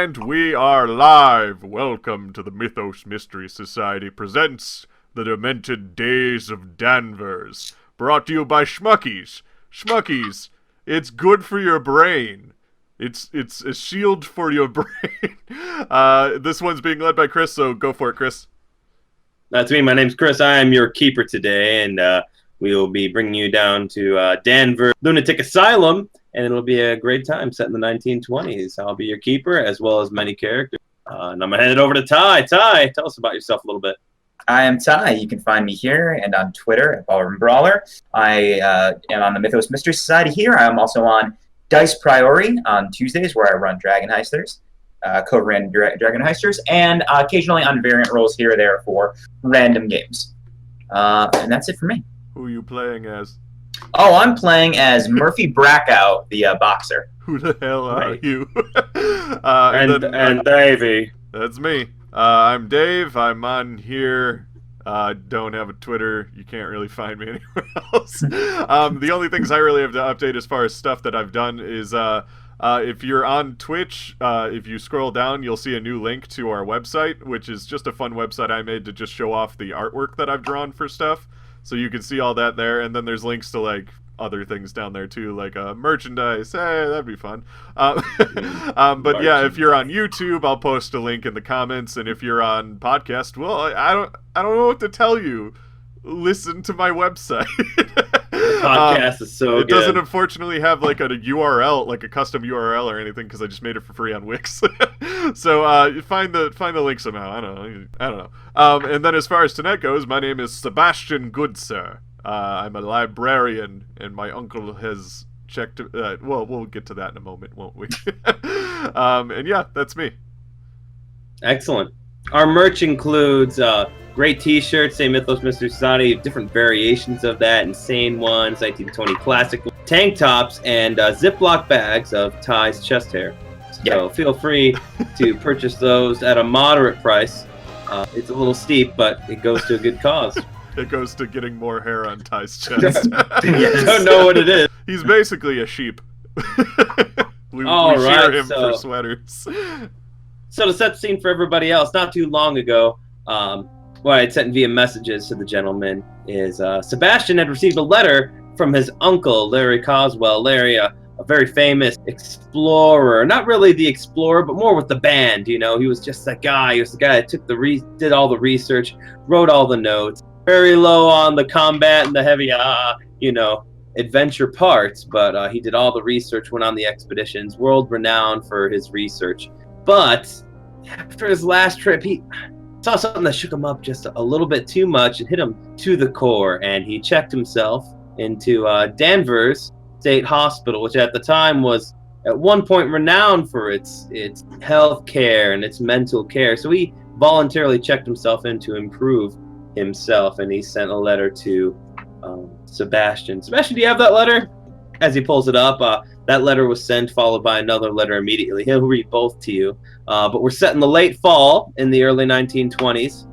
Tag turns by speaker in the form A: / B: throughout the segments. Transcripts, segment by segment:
A: And we are live! Welcome to the Mythos Mystery Society presents the Demented Daze of Danvers. Brought to you by Schmuckies. Schmuckies, it's good for your brain. It's a shield for your brain. This one's being led by Chris, so go for it, Chris.
B: That's me. My name's Chris. I am your keeper today, and we will be bringing you down to Danvers Lunatic Asylum, and it'll be a great time set in the 1920s. I'll be your keeper, as well as many characters. And I'm going to hand it over to Ty. Ty, tell us about yourself a little bit.
C: I am Ty. You can find me here and on Twitter at Ballroom Brawler. I am on the Mythos Mystery Society here. I am also on Dice Priori on Tuesdays, where I run Dragon Heisters, co-ran Dragon Heisters, and occasionally on variant roles here or there for random games. And that's it for me.
A: Who are you playing as?
C: Oh, I'm playing as Murphy Bracco, the boxer.
A: Who the hell are you?
B: and Davey.
A: That's me. I'm Dave. I'm on here. Don't have a Twitter. You can't really find me anywhere else. The only things I really have to update as far as stuff that I've done is if you're on Twitch, if you scroll down, you'll see a new link to our website, which is just a fun website I made to just show off the artwork that I've drawn for stuff. So you can see all that there, and then there's links to, like, other things down there, too, like merchandise. Hey, that'd be fun. But yeah, if you're on YouTube, I'll post a link in the comments, and if you're on podcast, well, I don't know what to tell you. Listen to my website.
B: Podcast is so
A: good. It
B: good.
A: Doesn't unfortunately have like a URL, like a custom URL or anything, because I just made it for free on Wix. So you find the link somehow. I don't know. And then as far as tonight goes, my name is Sebastian Goodsir. I'm a librarian, and my uncle has checked. Well, we'll get to that in a moment, won't we? And yeah, that's me.
B: Excellent. Our merch includes great t-shirts, say Mythos Mystery Society, different variations of that, insane ones, 1920 classic, tank tops, and Ziploc bags of Ty's chest hair. So feel free to purchase those at a moderate price. It's a little steep, but it goes to a good cause.
A: It goes to getting more hair on Ty's chest.
B: I don't know what it is.
A: He's basically a sheep. we
B: right,
A: shear him for sweaters.
B: So to set the scene for everybody else, not too long ago, what I had sent via messages to the gentleman is Sebastian had received a letter from his uncle, Larry Coswell. Larry, a very famous explorer. Not really the explorer, but more with the band, you know. He was just that guy. He was the guy that took did all the research, wrote all the notes. Very low on the combat and the heavy, adventure parts, but he did all the research, went on the expeditions, world-renowned for his research. But after his last trip, he saw something that shook him up just a little bit too much and hit him to the core, and he checked himself into Danvers State Hospital, which at the time was at one point renowned for its health care and its mental care. So he voluntarily checked himself in to improve himself, and he sent a letter to Sebastian. Sebastian, do you have that letter? As he pulls it up, that letter was sent, followed by another letter immediately. He'll read both to you. But we're set in the late fall in the early 1920s.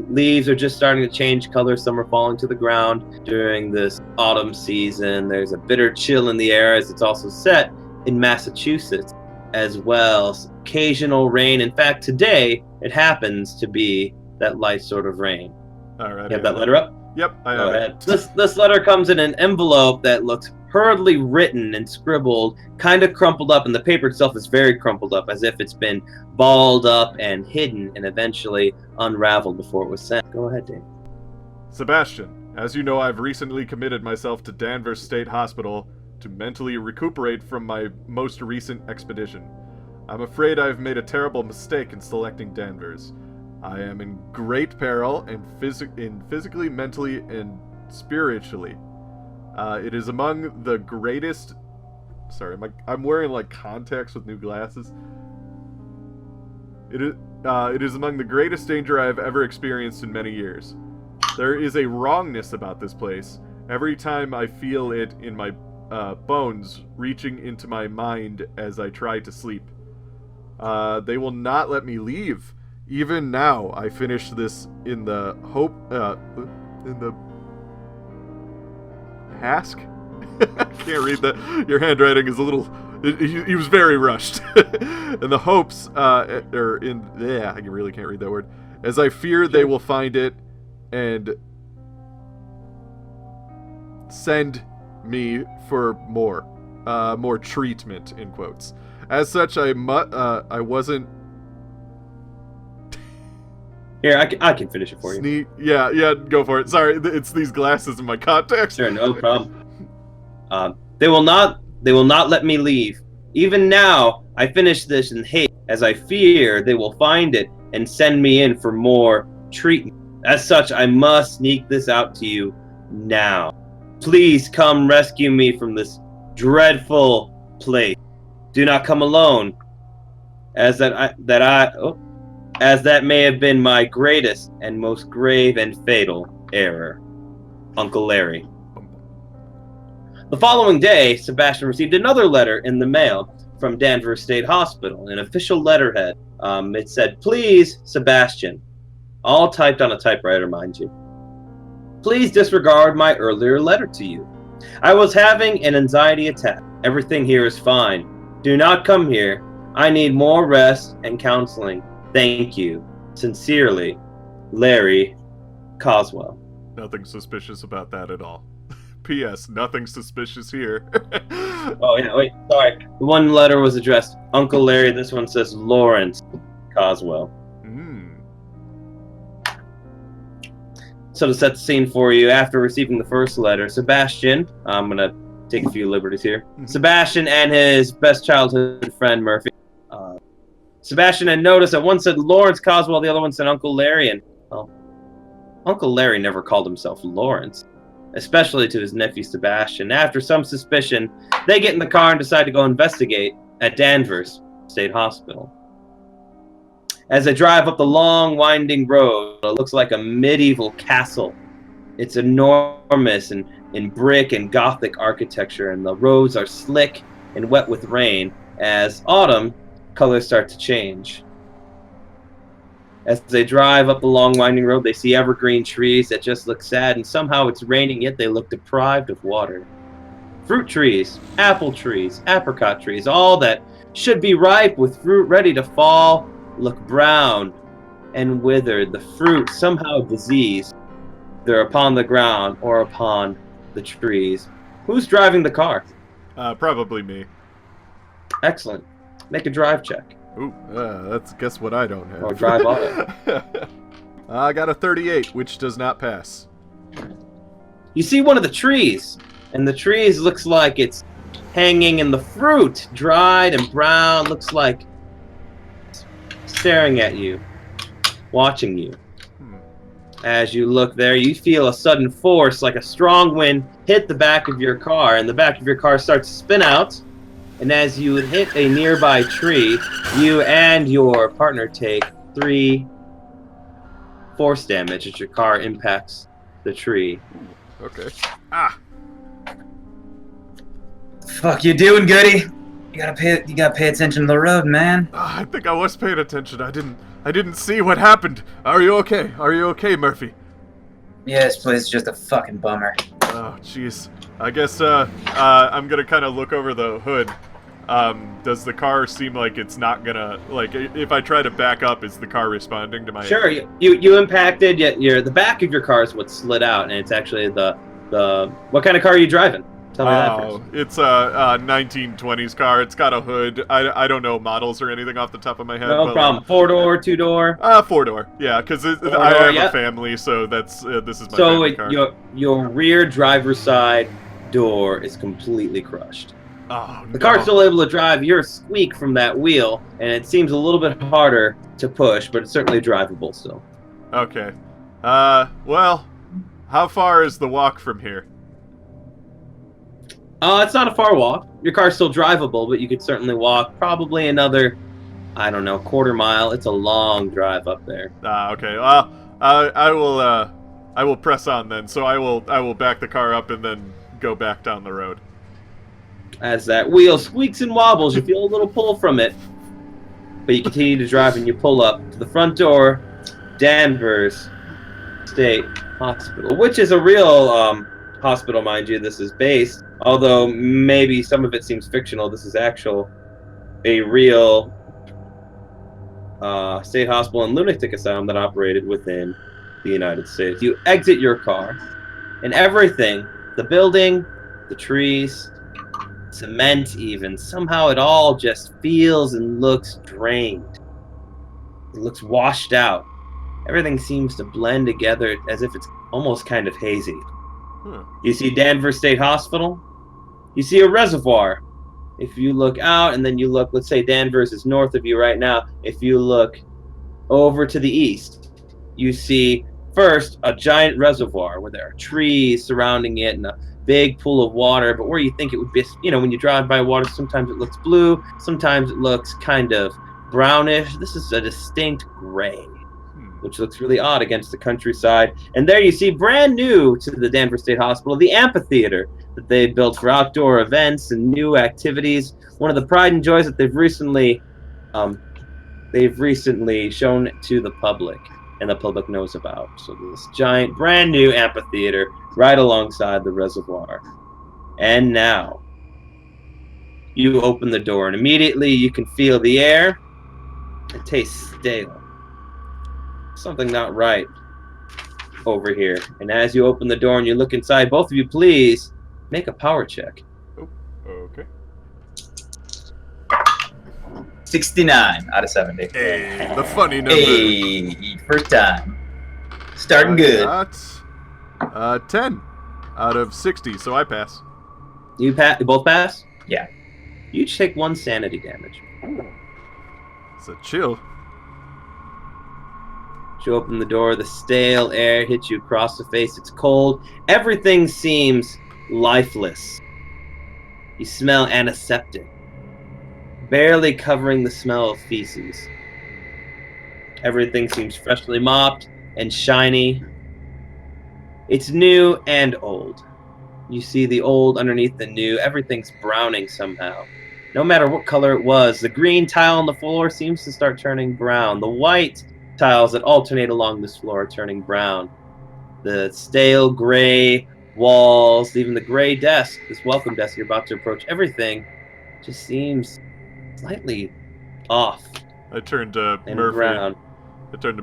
B: Leaves are just starting to change color. Some are falling to the ground during this autumn season. There's a bitter chill in the air, as it's also set in Massachusetts as well. Occasional rain. In fact, today it happens to be that light sort of rain.
A: All right.
B: You have that letter up?
A: Yep, I have.
B: Go ahead. This letter comes in an envelope that looks hurriedly written and scribbled, kind of crumpled up, and the paper itself is very crumpled up, as if it's been balled up and hidden and eventually unraveled before it was sent. Go ahead, Dave.
A: Sebastian, as you know, I've recently committed myself to Danvers State Hospital to mentally recuperate from my most recent expedition. I'm afraid I've made a terrible mistake in selecting Danvers. I am in great peril and physically, mentally, and spiritually. It is among the greatest... Sorry, I'm wearing, like, contacts with new glasses. It is among the greatest danger I have ever experienced in many years. There is a wrongness about this place. Every time I feel it in my bones reaching into my mind as I try to sleep. They will not let me leave. Even now, I finish this in the hope... in the... Hask? I can't read that. Your handwriting is a little He was very rushed. In the hopes, I really can't read that word. As I fear they will find it and send me for more treatment, in quotes. As such, I wasn't.
B: Here, I can finish it for you.
A: Yeah, go for it. Sorry, it's these glasses in my contacts.
B: Sure, no problem. They will not let me leave. Even now, I finish this in haste, as I fear they will find it and send me in for more treatment. As such, I must sneak this out to you now. Please come rescue me from this dreadful place. Do not come alone, as that may have been my greatest and most grave and fatal error. Uncle Larry. The following day, Sebastian received another letter in the mail from Danvers State Hospital, an official letterhead. It said, "Please, Sebastian," all typed on a typewriter, mind you. "Please disregard my earlier letter to you. I was having an anxiety attack. Everything here is fine. Do not come here. I need more rest and counseling. Thank you. Sincerely, Larry Coswell."
A: Nothing suspicious about that at all. P.S. Nothing suspicious here.
B: Oh, yeah, wait, sorry. The one letter was addressed Uncle Larry. This one says Lawrence Coswell. So to set the scene for you, after receiving the first letter, Sebastian, I'm going to take a few liberties here. Sebastian and his best childhood friend, Murphy. Sebastian had noticed that one said Lawrence Coswell, the other one said Uncle Larry, and, well, Uncle Larry never called himself Lawrence, especially to his nephew Sebastian. After some suspicion, they get in the car and decide to go investigate at Danvers State Hospital. As they drive up the long, winding road, it looks like a medieval castle. It's enormous and in brick and Gothic architecture, and the roads are slick and wet with rain. As autumn, colors start to change. As they drive up the long, winding road, they see evergreen trees that just look sad, and somehow it's raining, yet they look deprived of water. Fruit trees, apple trees, apricot trees, all that should be ripe with fruit ready to fall, look brown and withered, the fruit somehow diseased, either upon the ground or upon the trees. Who's driving the car?
A: Probably me.
B: Excellent. Make a drive check.
A: Ooh, that's guess what I don't have.
B: Or drive auto.
A: I got a 38, which does not pass.
B: You see one of the trees, and the trees looks like it's hanging in the fruit, dried and brown, looks like staring at you, watching you. As you look there, you feel a sudden force, like a strong wind, hit the back of your car, and the back of your car starts to spin out. And as you hit a nearby tree, you and your partner take 3 force damage as your car impacts the tree.
A: Okay.
C: Fuck you doing, Goody? You gotta pay attention to the road, man.
A: I think I was paying attention. I didn't see what happened. Are you okay? Are you okay, Murphy?
C: Yeah, this place is just a fucking bummer.
A: Oh, jeez. I guess I'm gonna kind of look over the hood. Does the car seem like it's not gonna, like, if I try to back up, is the car responding to my...
B: Sure, you impacted, yet the back of your car is what slid out, and it's actually the what kind of car are you driving? Tell me that first.
A: It's a 1920s car. It's got a hood. I don't know models or anything off the top of my head.
B: No problem. 4-door, 2-door?
A: 4-door. Yeah, because I have a family, so this is my family car.
B: So your rear driver's side door is completely crushed.
A: Oh,
B: the car's still able to drive. You're a squeak from that wheel, and it seems a little bit harder to push, but it's certainly drivable still.
A: Okay. Well, how far is the walk from here?
B: It's not a far walk. Your car's still drivable, but you could certainly walk probably another, I don't know, quarter mile. It's a long drive up there.
A: Okay. Well, I will press on then. So I will back the car up and then go back down the road.
B: As that wheel squeaks and wobbles, you feel a little pull from it, but you continue to drive and you pull up to the front door, Danvers State Hospital, which is a real hospital, mind you. This is based Although maybe some of it seems fictional, this is a real state hospital and lunatic asylum that operated within the United States. You exit your car, and everything, the building, the trees, cement even, somehow it all just feels and looks drained. It looks washed out. Everything seems to blend together as if it's almost kind of hazy. You see Danvers State Hospital. You see a reservoir. If you look out and then you look, let's say Danvers is north of you right now. If you look over to the east, you see first a giant reservoir where there are trees surrounding it and a big pool of water. But where you think it would be, when you drive by water, sometimes it looks blue, sometimes it looks kind of brownish. This is a distinct gray, which looks really odd against the countryside. And there you see, brand new to the Danvers State Hospital, the amphitheater that they built for outdoor events and new activities. One of the pride and joys that they've recently shown to the public, and the public knows about. So this giant, brand new amphitheater right alongside the reservoir. And now, you open the door, and immediately you can feel the air. It tastes stale. Something not right over here. And as you open the door and you look inside, both of you, please make a power check.
A: Oh, okay.
C: 69 out of 70.
A: Hey, the funny number.
C: Hey, first time. Starting good.
A: Got 10 out of 60, so I pass.
B: You both pass?
C: Yeah.
B: You each take 1 sanity damage.
A: It's a chill.
B: You open the door, the stale air hits you across the face. It's cold. Everything seems lifeless. You smell antiseptic, barely covering the smell of feces. Everything seems freshly mopped and shiny. It's new and old. You see the old underneath the new. Everything's browning somehow. No matter what color it was, the green tile on the floor seems to start turning brown. The white tiles that alternate along this floor are turning brown. The stale gray walls, even the gray desk, this welcome desk you're about to approach, everything just seems slightly off.
A: I turned to
B: and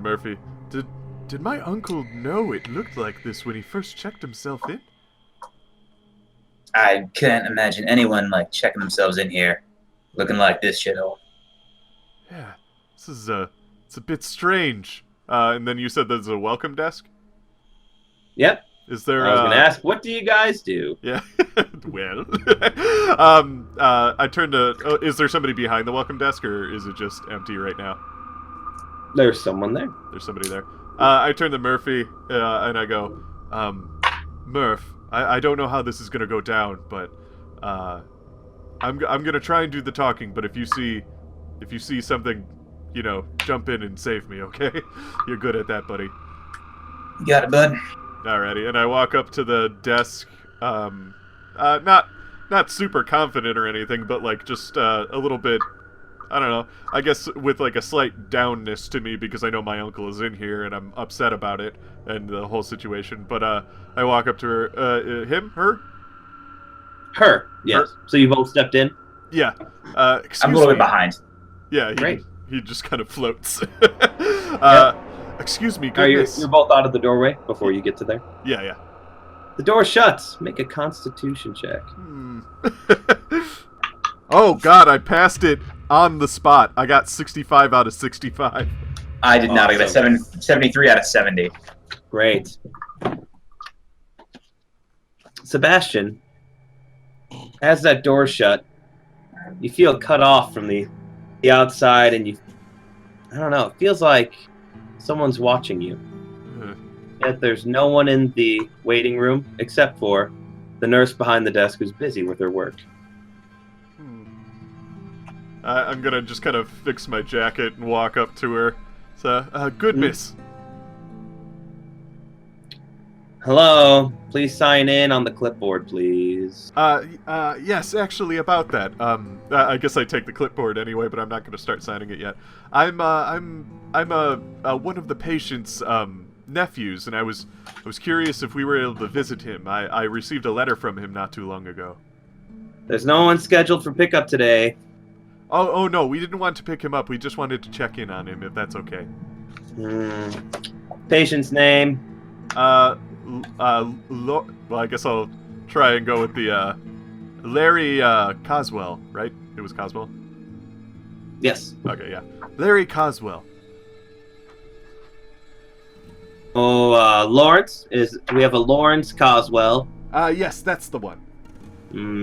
A: Murphy. Did my uncle know it looked like this when he first checked himself in?
C: I can't imagine anyone checking themselves in here looking like this shithole.
A: Yeah, this is it's a bit strange. And then you said there's a welcome desk?
B: Yep.
A: Is there
B: I was going to ask, what do you guys do?
A: Yeah. Well. I turned to is there somebody behind the welcome desk, or is it just empty right now?
B: There's someone there.
A: There's somebody there. I turn to Murphy and I go, Murph, I don't know how this is going to go down, but I'm going to try and do the talking, but if you see something, jump in and save me, okay? You're good at that, buddy.
C: You got it, bud.
A: Alrighty, and I walk up to the desk, not super confident or anything, but just a little bit, I don't know, I guess with a slight downness to me because I know my uncle is in here and I'm upset about it and the whole situation. But I walk up to her, her?
B: Her, yes. Her. So you both stepped in?
A: Yeah.
C: I'm a little bit behind.
A: Yeah,
B: Great.
A: He just kind of floats.
B: Yep.
A: Excuse me, goodness.
B: You're both out of the doorway before you get to there?
A: Yeah.
B: The door shuts. Make a Constitution check.
A: Oh, God, I passed it on the spot. I got 65 out of 65.
C: I did not. I got 73 out of 70.
B: Great. Sebastian, as that door shut, you feel cut off from the outside, and I don't know, it feels like someone's watching you. Yet there's no one in the waiting room except for the nurse behind the desk who's busy with her work.
A: I'm gonna just kind of fix my jacket and walk up to her. So, good miss.
B: Hello, please sign in on the clipboard, please.
A: Yes, actually, about that. I guess I take the clipboard anyway, but I'm not gonna start signing it yet. I'm one of the patient's nephews, and I was curious if we were able to visit him. I received a letter from him not too long ago.
B: There's no one scheduled for pickup today.
A: Oh no, we didn't want to pick him up. We just wanted to check in on him, if that's okay.
B: Patient's name?
A: Well, I guess I'll try and go with the, Larry, Coswell, right? It was Coswell?
B: Yes.
A: Okay, yeah. Larry Coswell.
B: Oh, Lawrence? We have a Lawrence Coswell.
A: Yes, that's the one.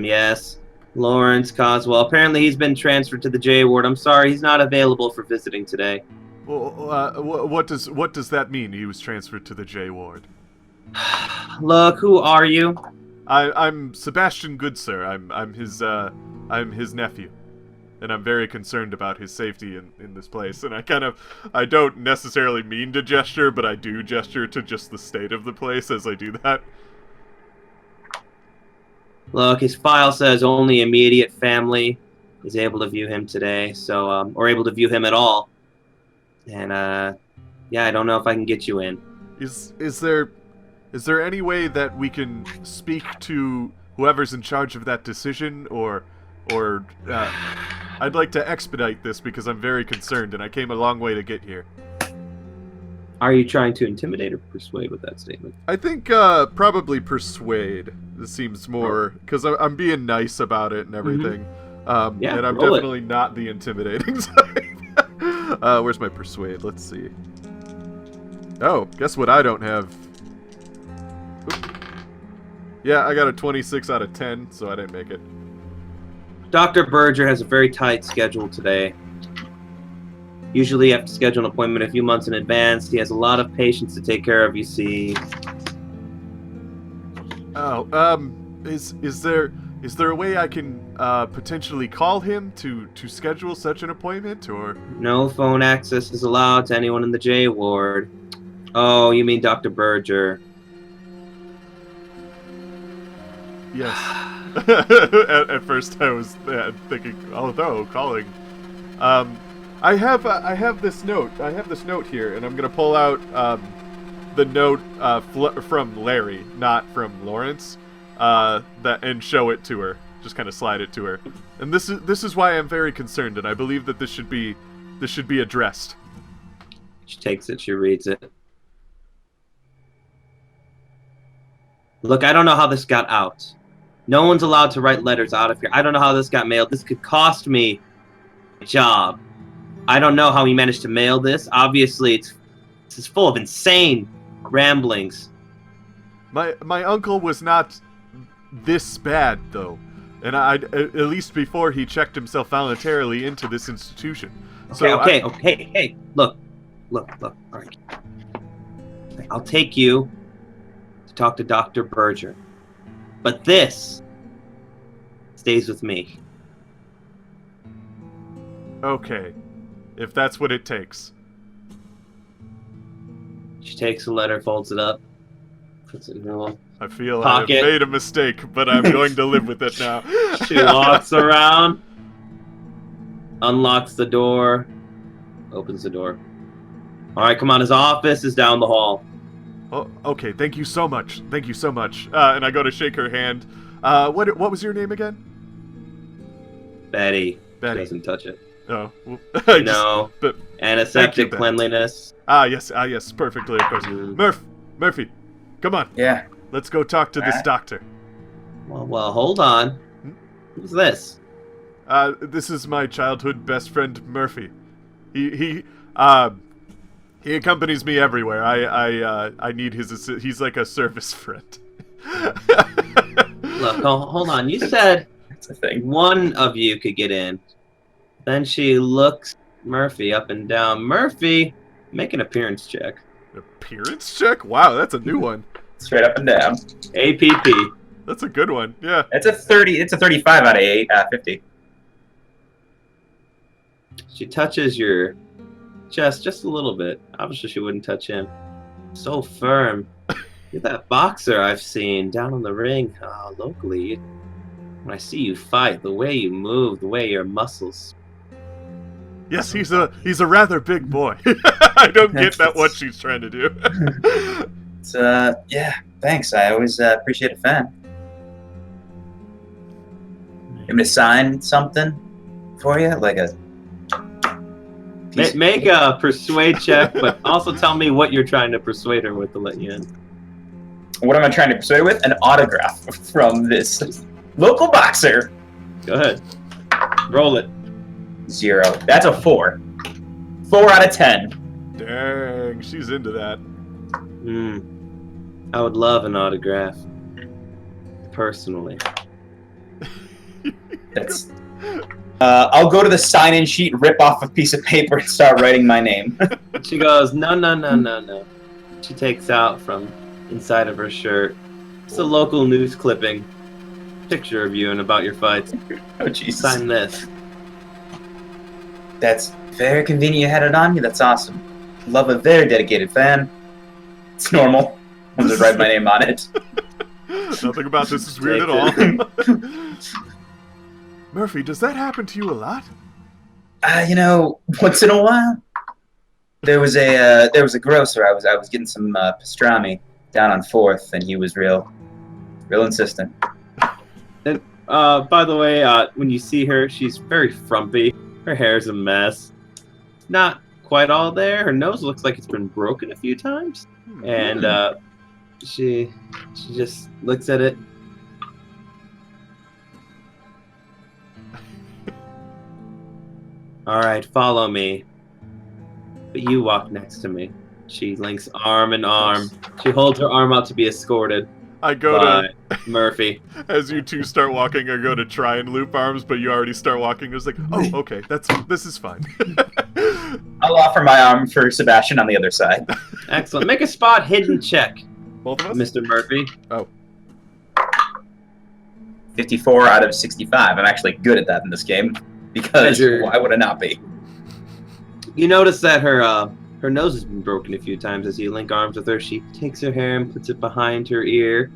B: Yes. Lawrence Coswell. Apparently he's been transferred to the J ward. I'm sorry, he's not available for visiting today.
A: Well, what does that mean? He was transferred to the J ward.
B: Look, who are you?
A: I'm Sebastian Goodsir. I'm his nephew, and I'm very concerned about his safety in this place. And I don't necessarily mean to gesture, but I do gesture to just the state of the place as I do that.
B: Look, his file says only immediate family is able to view him today, so or able to view him at all. And yeah, I don't know if I can get you in.
A: Is there any way that we can speak to whoever's in charge of that decision, or I'd like to expedite this because I'm very concerned and I came a long way to get here.
B: Are you trying to intimidate or persuade with that statement?
A: I think probably persuade. This seems more because I'm being nice about it and everything.
B: Yeah,
A: and I'm definitely not the intimidating side. Where's my persuade? Let's see. Oh, guess what I don't have? Oop. Yeah, I got a 26 out of 10, so I didn't make it.
B: Dr. Berger has a very tight schedule today. Usually you have to schedule an appointment a few months in advance. He has a lot of patients to take care of, you see.
A: Oh, is there a way I can potentially call him to schedule such an appointment, or?
B: No phone access is allowed to anyone in the J ward. Oh, you mean Dr. Berger.
A: Yes. At first I was thinking, although calling. I have this note. I have this note here, and I'm gonna pull out the note from Larry, not from Lawrence, and show it to her. Just kind of slide it to her. And this is why I'm very concerned, and I believe that this should be addressed.
B: She takes it. She reads it. Look, I don't know how this got out. No one's allowed to write letters out of here. I don't know how this got mailed. This could cost me a job. I don't know how he managed to mail this. Obviously, it's full of insane ramblings.
A: My uncle was not this bad, though. And at least before he checked himself voluntarily into this institution. So
B: Okay. Look. All right. I'll take you to talk to Dr. Berger. But this stays with me.
A: Okay. If that's what it takes.
B: She takes the letter, folds it up, puts it in her little
A: I feel
B: pocket.
A: I have made a mistake, but I'm going to live with it now.
B: She walks around, unlocks the door, opens the door. All right, come on. His office is down the hall.
A: Oh, okay. Thank you so much. And I go to shake her hand. What was your name again?
B: Betty.
A: Betty.
B: Doesn't touch it.
A: Oh, well,
B: No.
A: But
B: Antiseptic
A: Betty.
B: cleanliness.
A: Yes, perfectly, of course. Murphy, come on.
C: Yeah.
A: Let's go talk to this doctor.
B: Well, hold on. Who's this?
A: This is my childhood best friend, Murphy. He accompanies me everywhere. I need his he's like a service friend.
B: Look, hold on. You said
C: That's a thing.
B: one of you could get in. Then she looks Murphy up and down. Murphy, make an appearance check.
A: Appearance check? Wow, that's a new one.
C: Straight up and down.
B: APP.
A: That's a good one. Yeah.
C: It's a 30. It's a 35 out of 50.
B: She touches your chest just a little bit. Obviously, she wouldn't touch him. So firm. You're that boxer I've seen down in the ring locally. When I see you fight, the way you move, the way your muscles.
A: Yes, he's a rather big boy. I don't get that what she's trying to do.
C: It's yeah. Thanks. I always appreciate a fan. I'm gonna sign something for you, like a.
B: Make a persuade check, but also tell me what you're trying to persuade her with to let you in.
C: What am I trying to persuade her with? An autograph from this local boxer.
B: Go ahead. Roll it.
C: 0. That's a 4. 4 out of 10.
A: Dang, she's into that.
B: I would love an autograph. Personally.
C: That's. I'll go to the sign-in sheet, rip off a piece of paper, and start writing my name.
B: She goes, no. She takes out from inside of her shirt. It's a local news clipping. Picture of you and about your fights.
C: Oh, Jesus.
B: Sign this.
C: That's very convenient you had it on me. That's awesome. Love a very dedicated fan. It's normal. I'll just write my name on it.
A: Nothing about this is weird at all. Murphy, does that happen to you a lot?
C: Once in a while. There was a grocer. I was getting some pastrami down on 4th, and he was real insistent.
B: And by the way, when you see her, she's very frumpy. Her hair's a mess. Not quite all there. Her nose looks like it's been broken a few times, and she just looks at it. All right, follow me. But you walk next to me. She links arm in arm. She holds her arm out to be escorted.
A: I go
B: by
A: to
B: Murphy.
A: As you two start walking, I go to try and loop arms, but you already start walking. It's like, oh, okay, this is fine.
C: I'll offer my arm for Sebastian on the other side.
B: Excellent. Make a spot hidden check,
A: Both of us?
B: Mr. Murphy.
A: Oh.
C: 54 out of 65. I'm actually good at that in this game. Because why would I not be?
B: You notice that her nose has been broken a few times as you link arms with her. She takes her hair and puts it behind her ear.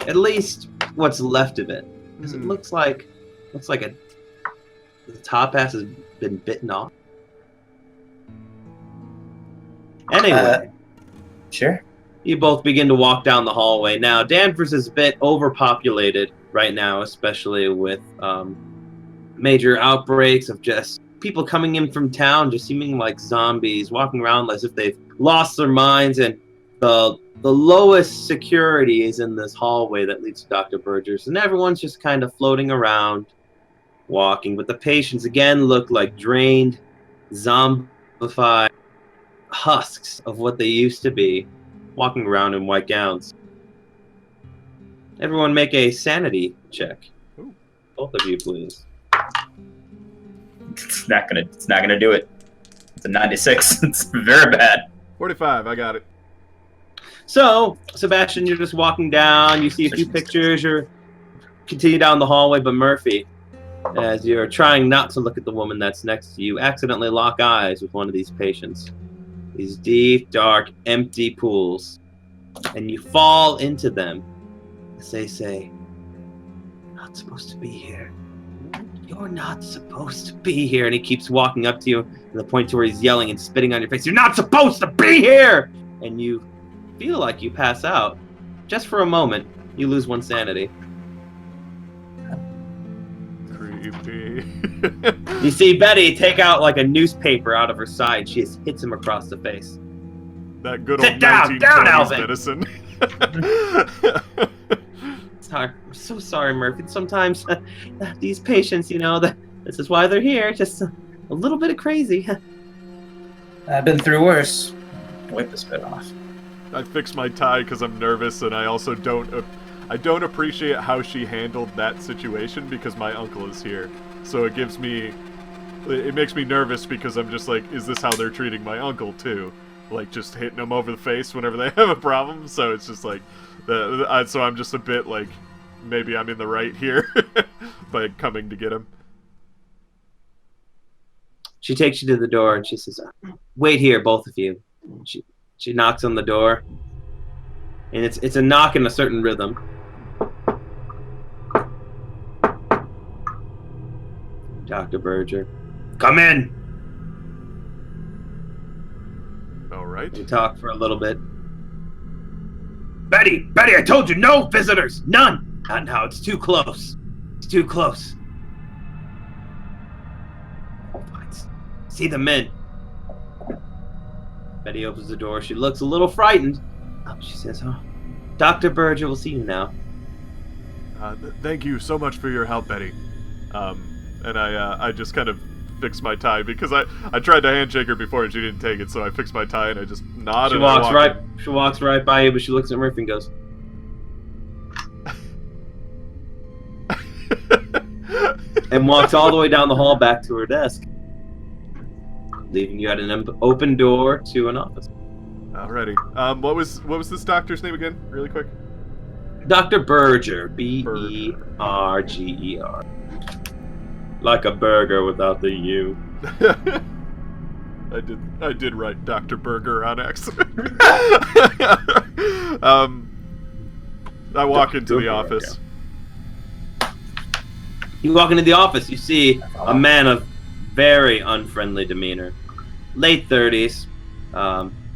B: At least what's left of it. Because it looks like the top half has been bitten off. Anyway.
C: Sure.
B: You both begin to walk down the hallway. Now, Danvers is a bit overpopulated right now, especially with major outbreaks of just people coming in from town, just seeming like zombies, walking around as if they've lost their minds. And the lowest security is in this hallway that leads to Dr. Berger's, and everyone's just kind of floating around, walking. But the patients again look like drained, zombified husks of what they used to be, walking around in white gowns. Everyone make a sanity check.
A: Ooh.
B: Both of you, please.
C: It's not gonna do it. It's a 96. It's very bad.
A: 45, I got it.
B: So, Sebastian, you're just walking down. You see a few pictures. You continue down the hallway, but Murphy, as you're trying not to look at the woman that's next to you, accidentally lock eyes with one of these patients. These deep, dark, empty pools. And you fall into them. As they say, "You're not supposed to be here. You're not supposed to be here." And he keeps walking up to you to the point to where he's yelling and spitting on your face. "You're not supposed to be here!" And you feel like you pass out. Just for a moment, you lose one sanity.
A: Creepy.
B: You see Betty take out like a newspaper out of her side. She just hits him across the face.
A: That good
B: Sit
A: old
B: down,
A: 1920s
B: Alvin.
A: medicine.
B: Sorry, I'm so sorry, Murphy. Sometimes these patients, this is why they're here. Just a little bit of crazy.
C: I've been through worse. Wipe this bit off.
A: I fixed my tie because I'm nervous, and I also don't appreciate how she handled that situation because my uncle is here. So it makes me nervous because I'm just like, is this how they're treating my uncle too? Like just hitting him over the face whenever they have a problem. So it's just like, so I'm just a bit like, maybe I'm in the right here by coming to get him.
B: She takes you to the door and she says, "Wait here, both of you." She knocks on the door, and it's a knock in a certain rhythm. Dr. Berger, "Come in."
A: All right.
B: We talk for a little bit. Betty, I told you, no visitors, none. Not now. It's too close. It's too close. See them in. Betty opens the door. She looks a little frightened. She says, "Oh, Dr. Berger will see you now."
A: Thank you so much for your help, Betty. And I just kind of fixed my tie because I tried to handshake her before and she didn't take it, so I fixed my tie and I just nodded.
B: She walks right by you, but she looks at Murphy and goes, and walks all the way down the hall back to her desk, leaving you at an open door to an office.
A: Alrighty. What was this doctor's name again, really quick?
B: Dr. Berger, Berger. Like a burger without the U.
A: I did write Dr. Berger on accident. I walk into the office.
B: You walk into the office, you see a man of very unfriendly demeanor. Late 30s.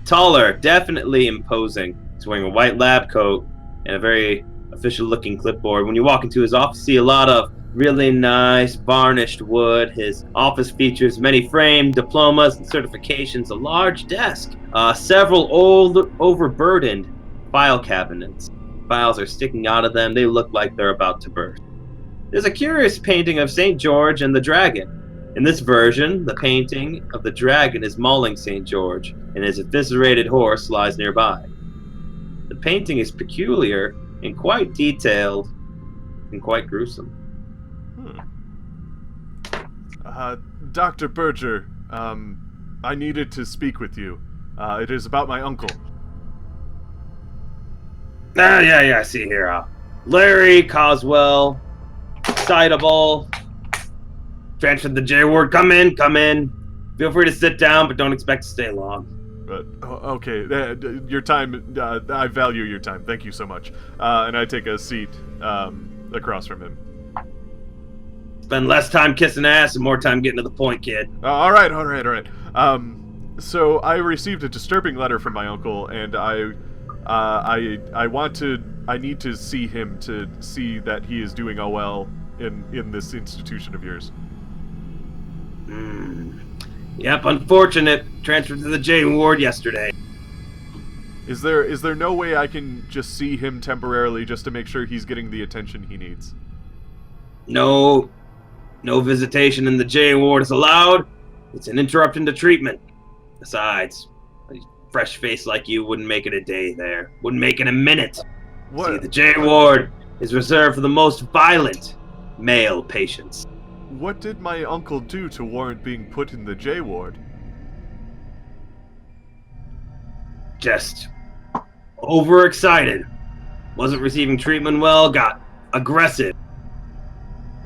B: Taller, definitely imposing. He's wearing a white lab coat and a very official-looking clipboard. When you walk into his office, you see a lot of really nice varnished wood. His office features many framed diplomas and certifications, a large desk, several old, overburdened file cabinets. Files are sticking out of them. They look like they're about to burst. There's a curious painting of St. George and the Dragon. In this version, the painting of the dragon is mauling St. George, and his eviscerated horse lies nearby. The painting is peculiar and quite detailed and quite gruesome.
A: Dr. Berger, I needed to speak with you. It is about my uncle.
B: Yeah, I see here. Larry, Coswell, citable, transferred to the J ward. Come in. Feel free to sit down, but don't expect to stay long.
A: Okay, your time, I value your time. Thank you so much. And I take a seat across from him.
B: Spend less time kissing ass and more time getting to the point, kid.
A: All right. So I received a disturbing letter from my uncle, and I need to see him to see that he is doing all well in this institution of yours.
B: Yep, unfortunate. Transferred to the J ward yesterday.
A: Is there no way I can just see him temporarily just to make sure he's getting the attention he needs?
B: No visitation in the J ward is allowed. It's an interruption to treatment. Besides, a fresh face like you wouldn't make it a day there. Wouldn't make it a minute.
A: What?
B: See, the J ward is reserved for the most violent male patients.
A: What did my uncle do to warrant being put in the J ward?
B: Just overexcited. Wasn't receiving treatment well, got aggressive.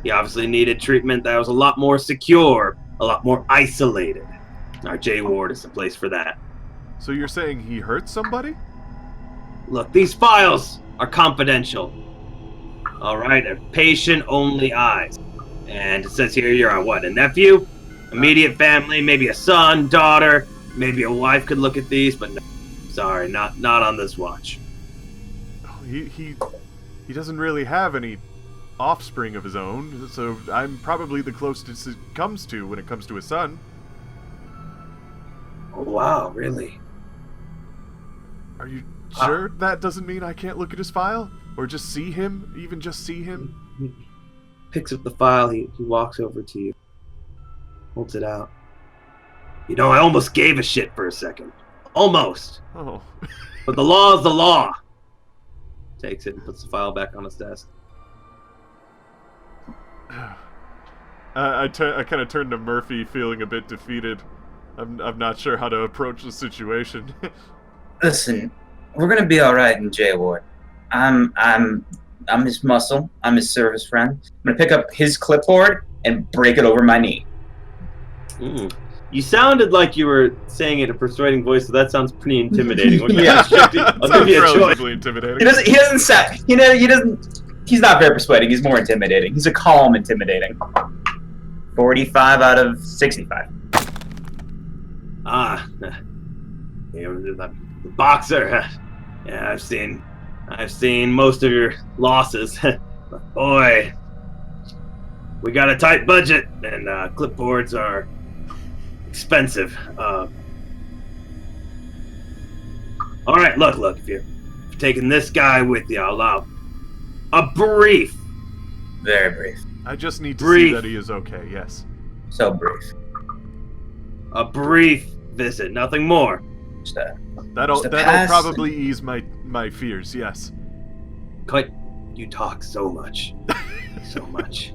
B: He obviously needed treatment that was a lot more secure, a lot more isolated. Our J ward is the place for that.
A: So you're saying he hurt somebody?
B: Look, these files are confidential. All right, they're patient-only eyes. And it says here you're a nephew? Immediate family, maybe a son, daughter, maybe a wife could look at these, but no. Sorry, not on this watch.
A: He doesn't really have any offspring of his own, so I'm probably the closest it comes to when it comes to his son.
B: Oh, wow, really?
A: Are you sure that doesn't mean I can't look at his file? Or just see him? Even just see him?
B: He picks up the file, he walks over to you. Holds it out. You know, I almost gave a shit for a second. Almost.
A: Oh.
B: But the law is the law. Takes it and puts the file back on his desk.
A: I kind of turned to Murphy, feeling a bit defeated. I'm not sure how to approach the situation.
C: Listen, we're gonna be all right in J ward. I'm his muscle. I'm his service friend. I'm gonna pick up his clipboard and break it over my knee.
B: You sounded like you were saying it in a persuading voice, so that sounds pretty intimidating.
C: Yeah.
B: I'll give you a choice.
A: Intimidating.
C: He doesn't sound. He doesn't. He's not very persuading. He's more intimidating. He's a calm intimidating. 45 out of 65.
B: The boxer. Yeah, I've seen most of your losses. Boy, we got a tight budget, and clipboards are expensive. All right, look. If you're taking this guy with you, I'll allow a brief.
C: Very brief.
A: I just need to see
B: Brief.
A: that he is okay. Yes.
C: So brief.
B: A brief visit, nothing more.
C: Just
A: That'll
C: Just a pass.
A: probably ease my fears. Yes.
B: Cut. You talk so much. So much.